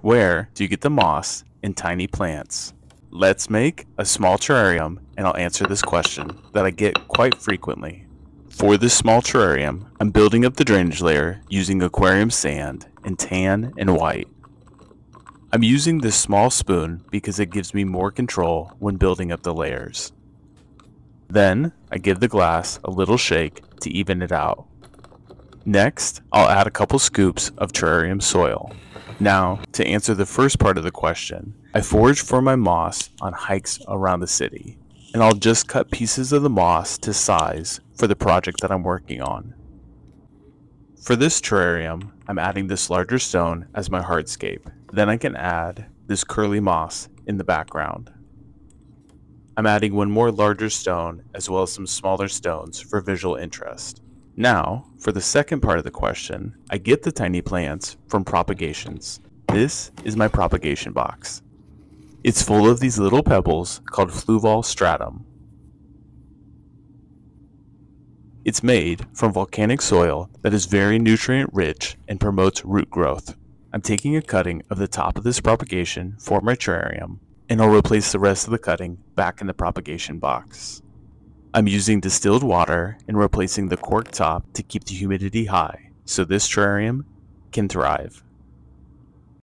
Where do you get the moss in tiny plants? Let's make a small terrarium and I'll answer this question that I get quite frequently. For this small terrarium, I'm building up the drainage layer using aquarium sand in tan and white. I'm using this small spoon because it gives me more control when building up the layers. Then, I give the glass a little shake to even it out. Next, I'll add a couple scoops of terrarium soil. Now, to answer the first part of the question, I forage for my moss on hikes around the city, and I'll just cut pieces of the moss to size for the project that I'm working on. For this terrarium, I'm adding this larger stone as my hardscape. Then I can add this curly moss in the background. I'm adding one more larger stone as well as some smaller stones for visual interest. Now, for the second part of the question, I get the tiny plants from propagations. This is my propagation box. It's full of these little pebbles called fluval stratum. It's made from volcanic soil that is very nutrient rich and promotes root growth. I'm taking a cutting of the top of this propagation for my terrarium, and I'll replace the rest of the cutting back in the propagation box. I'm using distilled water and replacing the cork top to keep the humidity high, so this terrarium can thrive.